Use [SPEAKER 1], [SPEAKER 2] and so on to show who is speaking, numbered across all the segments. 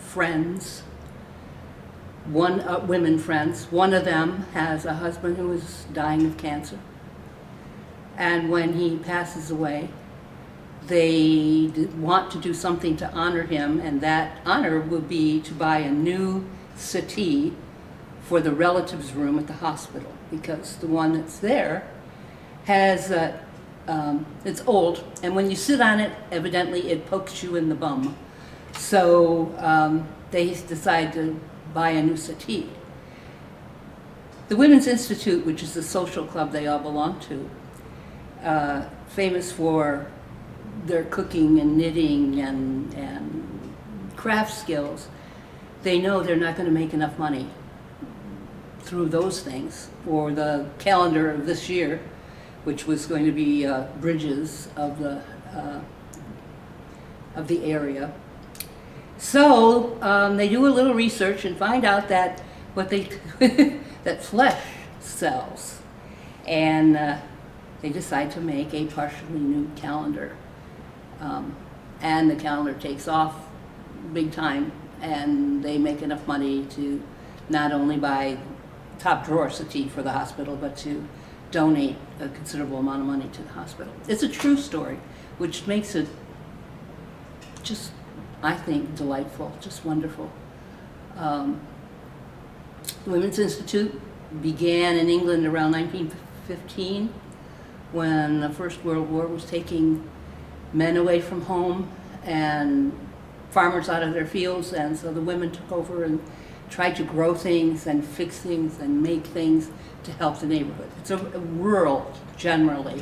[SPEAKER 1] friends, women friends. One of them has a husband who is dying of cancer. And when he passes away, they want to do something to honor him, and that honor will be to buy a new settee for the relatives' room at the hospital, because the one that's there has, it's old, and when you sit on it, evidently it pokes you in the bum. So they decide to buy a new settee. The Women's Institute, which is the social club they all belong to, famous for their cooking and knitting and craft skills, they know they're not going to make enough money through those things for the calendar of this year, which was going to be bridges of the area. So they do a little research and find out that that flesh sells, and they decide to make a partially new calendar, and the calendar takes off big time, and they make enough money to not only buy top drawer settee for the hospital, but to donate a considerable amount of money to the hospital. It's a true story, which makes it just, I think, delightful, just wonderful. The Women's Institute began in England around 1915, when the First World War was taking men away from home and farmers out of their fields, and so the women took over and tried to grow things and fix things and make things to help the neighborhood. It's a rural, generally,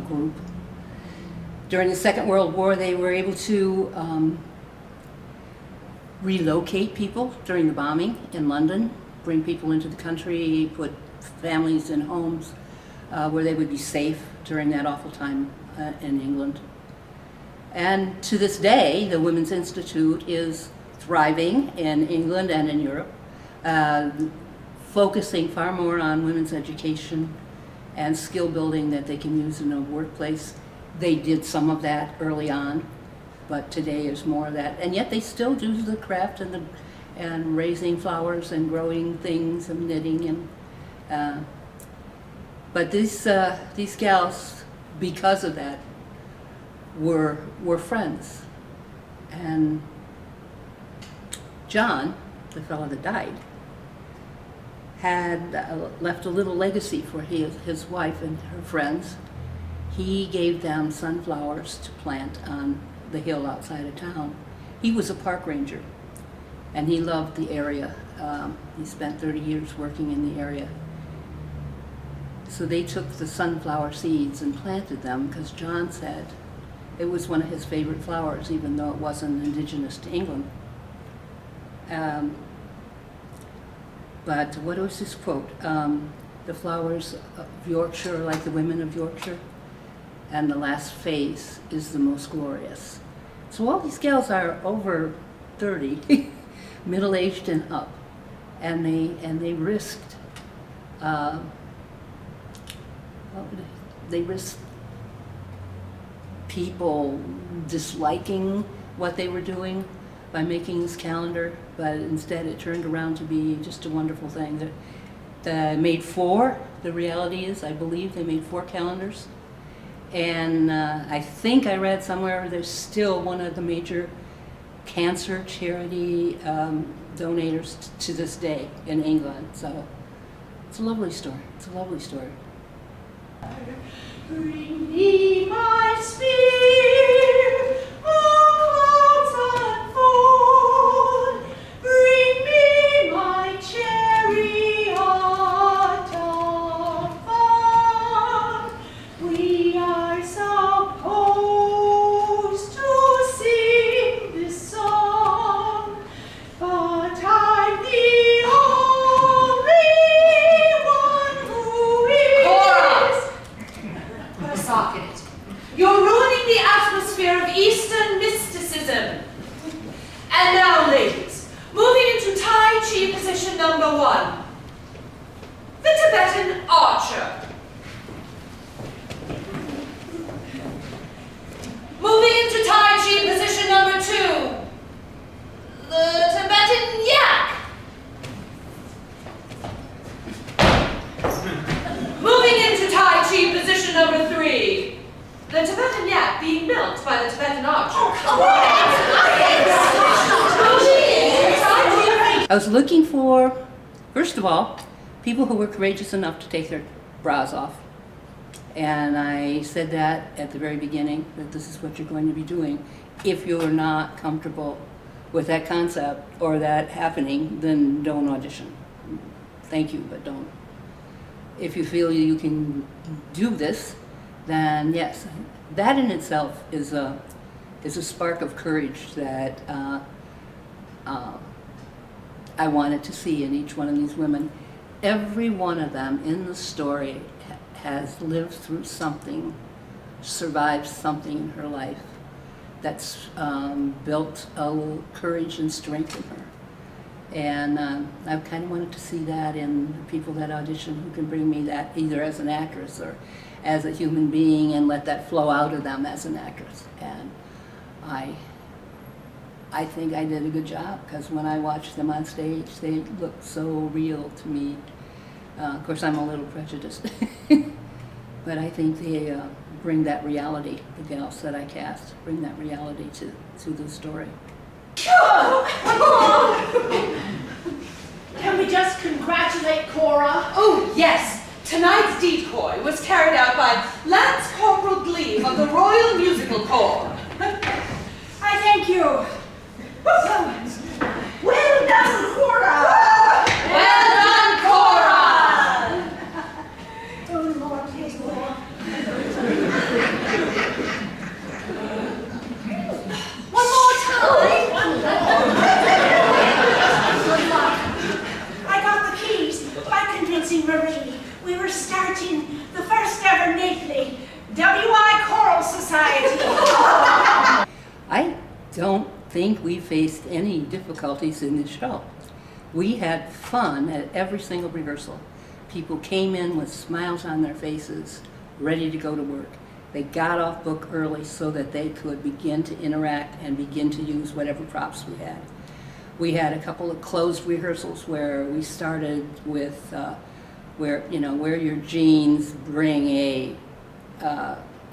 [SPEAKER 1] group. During the Second World War, they were able to relocate people during the bombing in London, bring people into the country, put families in homes where they would be safe during that awful time in England. And to this day, the Women's Institute is thriving in England and in Europe, focusing far more on women's education and skill building that they can use in a workplace. They did some of that early on, but today is more of that. And yet they still do the craft and raising flowers and growing things and knitting. And but these gals, because of that, were friends. And John, the fellow that died, had left a little legacy for his wife and her friends. He gave them sunflowers to plant on the hill outside of town. He was a park ranger, and he loved the area. He spent 30 years working in the area. So they took the sunflower seeds and planted them, because John said it was one of his favorite flowers, even though it wasn't indigenous to England. But what was his quote? The flowers of Yorkshire are like the women of Yorkshire, and the last phase is the most glorious. So all these gals are over 30, middle-aged and up, and they risked. They risked people disliking what they were doing by making this calendar, but instead it turned around to be just a wonderful thing. They made 4. The reality is, I believe they made 4 calendars. And I think I read somewhere there's still one of the major cancer charity donators to this day in England. So it's a lovely story. It's a lovely story.
[SPEAKER 2] Bring me my spear, O clouds unfold. Bring me my chariot of fire. We are supposed to sing this song, but I'm the only one who is. Put a sock in it. You're ruining the atmosphere of Eastern mysticism. And now, ladies, moving into Tai Chi position number 1. The Tibetan archer. Moving into Tai Chi position number 2. the Tibetan yak. Moving into Tai Chi position number 3. The Tibetan yak being milked by the Tibetan archer.
[SPEAKER 1] I was looking for, first of all, people who were courageous enough to take their bras off. And I said that at the very beginning, that this is what you're going to be doing. If you're not comfortable with that concept or that happening, then don't audition. Thank you, but don't. If you feel you can do this, then yes. That in itself is a spark of courage that I wanted to see in each one of these women. Every one of them in the story has lived through something, survived something in her life that's built a courage and strength in her. And I kind of wanted to see that in the people that audition who can bring me that either as an actress or as a human being and let that flow out of them as an actress. And I think I did a good job, because when I watched them on stage, they looked so real to me. Of course, I'm a little prejudiced, but I think they bring that reality, the gals that I cast, bring that reality to the story.
[SPEAKER 3] Can we just congratulate Cora?
[SPEAKER 2] Oh, yes. Tonight's decoy was carried out by Lance Corporal Glee of the Royal Musical Corps.
[SPEAKER 3] I thank you. Well done, Cora!
[SPEAKER 2] Well done, Cora!
[SPEAKER 3] Oh, Lord, please, Cora. One more time. Good luck. I got the keys by convincing Marie. We were starting the first ever Nately W.I. Choral Society.
[SPEAKER 1] I don't think we faced any difficulties in this show. We had fun at every single rehearsal. People came in with smiles on their faces, ready to go to work. They got off book early so that they could begin to interact and begin to use whatever props we had. We had a couple of closed rehearsals where we started with wear your jeans, bring a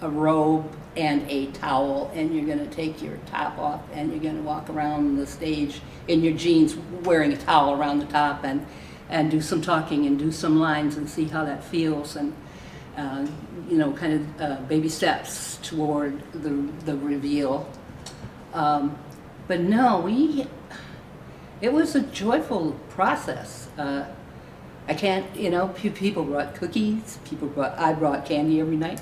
[SPEAKER 1] robe and a towel, and you're going to take your top off and you're going to walk around the stage in your jeans wearing a towel around the top and do some talking and do some lines and see how that feels, and kind of baby steps toward the reveal. But no, it was a joyful process. I can't, people brought cookies, I brought candy every night,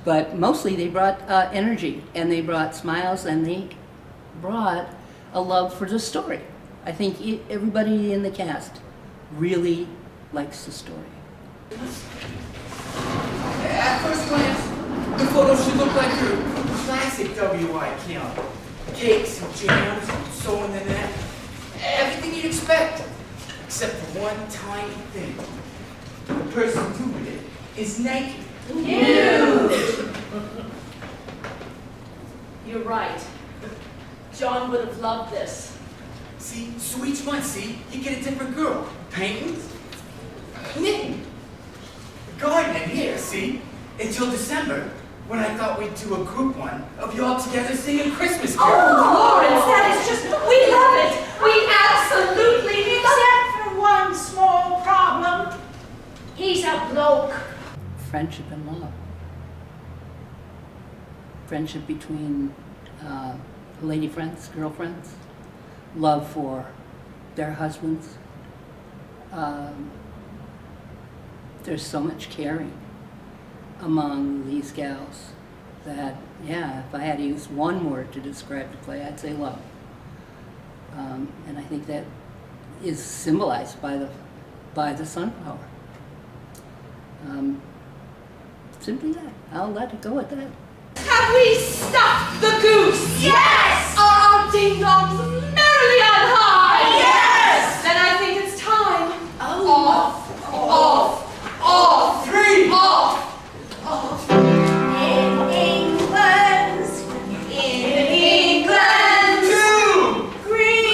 [SPEAKER 1] but mostly they brought energy, and they brought smiles, and they brought a love for the story. I think everybody in the cast really likes the story.
[SPEAKER 4] At first glance, the photo should look like your classic WI count. Cakes and jams and sewing in that. Everything you'd expect, except for one tiny thing. The person doing it is naked.
[SPEAKER 3] You're right. John would have loved this.
[SPEAKER 4] See, so each month, you get a different girl. Paintings, knitting, gardening here, until December, when I thought we'd do a group one of you all together singing Christmas carols.
[SPEAKER 2] Lawrence, that is just, we love it. We absolutely love it.
[SPEAKER 3] Except for one small problem. He's a bloke.
[SPEAKER 1] Friendship and love. Friendship between lady friends, girlfriends, love for their husbands. There's so much caring among these gals that, if I had to use one word to describe the play, I'd say love. And I think that is symbolized by the sunflower. Simply that. I'll let it go at that.
[SPEAKER 2] Have we stuffed the goose?
[SPEAKER 3] Yes!
[SPEAKER 2] Are our ding-dongs merrily on high?
[SPEAKER 3] Yes!
[SPEAKER 2] Then I think it's time.
[SPEAKER 3] Oh.
[SPEAKER 2] Off.
[SPEAKER 4] 3!
[SPEAKER 2] Off.
[SPEAKER 3] In England,
[SPEAKER 4] 2!
[SPEAKER 3] green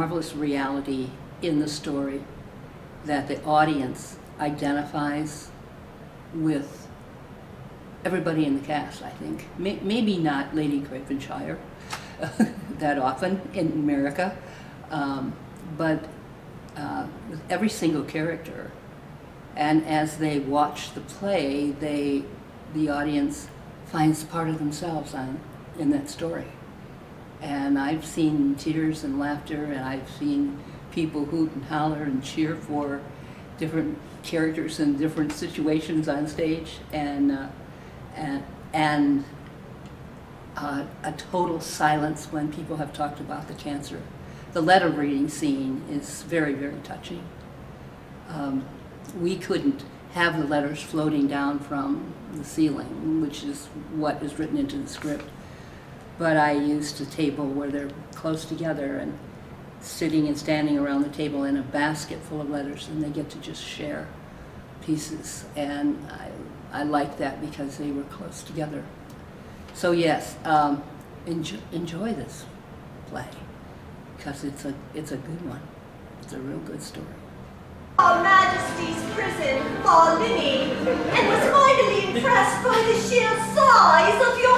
[SPEAKER 1] marvelous reality in the story that the audience identifies with everybody in the cast, I think. Maybe not Lady Cravenshire that often in America, but with every single character. And as they watch the play, the audience finds part of themselves in that story. And I've seen tears and laughter, and I've seen people hoot and holler and cheer for different characters in different situations on stage, and a total silence when people have talked about the cancer. The letter reading scene is very, very touching. We couldn't have the letters floating down from the ceiling, which is what is written into the script. But I used a table where they're close together and sitting and standing around the table in a basket full of letters, and they get to just share pieces. And I like that because they were close together. So yes, enjoy this play because it's a good one. It's a real good story.
[SPEAKER 5] Her Majesty's prison for Denni, and was mightily impressed by the sheer size of your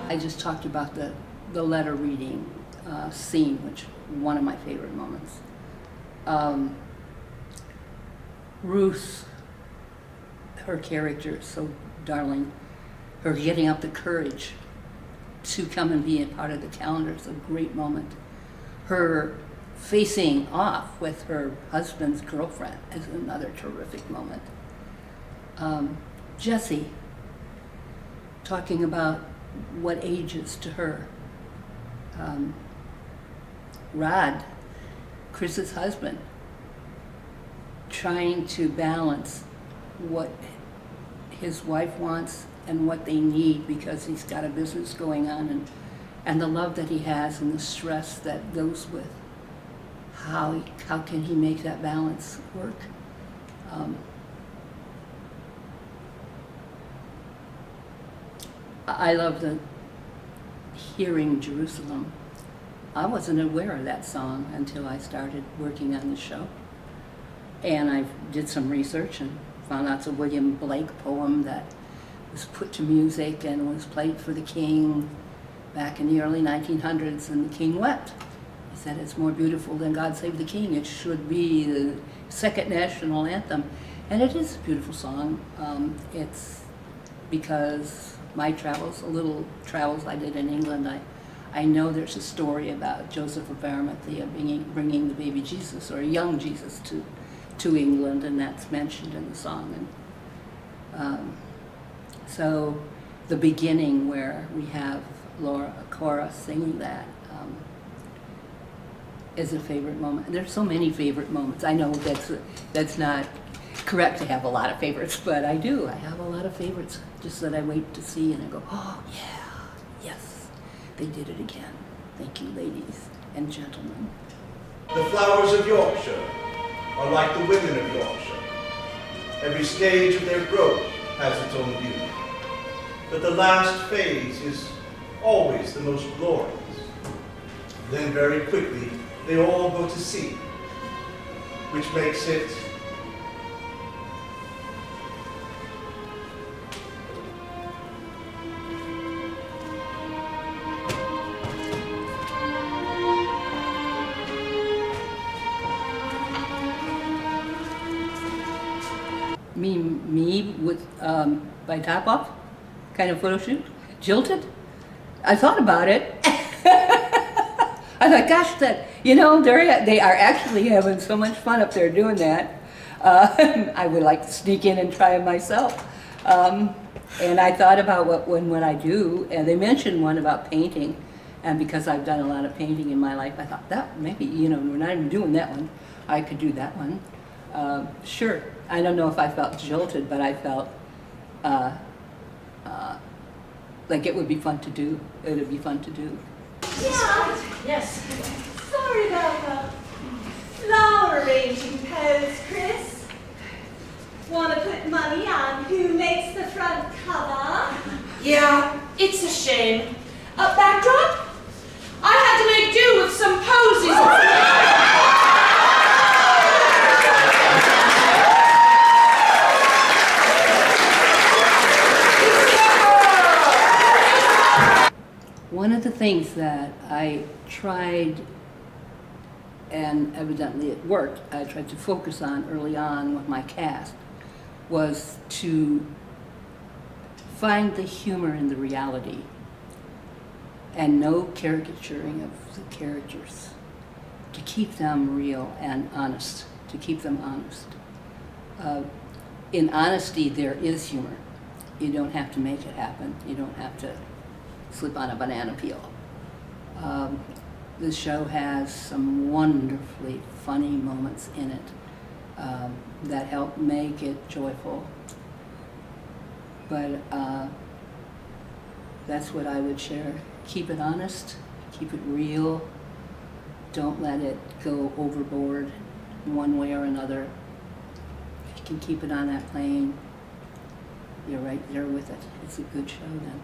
[SPEAKER 1] I just talked about the letter reading scene, which one of my favorite moments. Ruth, her character, so darling, her getting up the courage to come and be a part of the calendar is a great moment. Her facing off with her husband's girlfriend is another terrific moment. Jessie, talking about what age is to her. Rod, Chris's husband, trying to balance what his wife wants and what they need because he's got a business going on, and the love that he has and the stress that goes with how can he make that balance work. I love the hearing Jerusalem. I wasn't aware of that song until I started working on the show. And I did some research and found out it's a William Blake poem that was put to music and was played for the king back in the early 1900s, and the king wept. He said, it's more beautiful than God Save the King. It should be the second national anthem. And it is a beautiful song. It's because my travels, little travels I did in England, I know there's a story about Joseph of Arimathea bringing the baby Jesus, or young Jesus, to England, and that's mentioned in the song. And so the beginning where we have Cora singing that is a favorite moment. There's so many favorite moments. I know that's not correct to have a lot of favorites, but I do. I have a lot of favorites just that I wait to see and I go, oh yeah, yes, they did it again. Thank you, ladies and gentlemen.
[SPEAKER 6] The flowers of Yorkshire are like the women of Yorkshire. Every stage of their growth has its own beauty. But the last phase is always the most glorious. Then very quickly, they all go to seed, which makes it
[SPEAKER 1] me with my top off kind of photo shoot, jilted. I thought about it. I thought, gosh, they are actually having so much fun up there doing that. I would like to sneak in and try it myself. And I thought about when I do, and they mentioned one about painting, and because I've done a lot of painting in my life, I thought that maybe, we're not even doing that one, I could do that one. Sure, I don't know if I felt jilted, but I felt like it would be fun to do. It would be fun to do.
[SPEAKER 5] Yeah.
[SPEAKER 2] Yes.
[SPEAKER 5] Sorry about that. Flower flower arranging pose, Chris? Want to put money on who makes the front cover?
[SPEAKER 2] Yeah, it's a shame. Backdrop? I had to make do with some posies.
[SPEAKER 1] One of the things that I tried, and evidently it worked, I tried to focus on early on with my cast, was to find the humor in the reality and no caricaturing of the characters, to keep them real and honest, to keep them honest. In honesty, there is humor. You don't have to make it happen. You don't have to slip on a banana peel. The show has some wonderfully funny moments in it that help make it joyful. But that's what I would share. Keep it honest, keep it real. Don't let it go overboard one way or another. If you can keep it on that plane, you're right there with it. It's a good show then.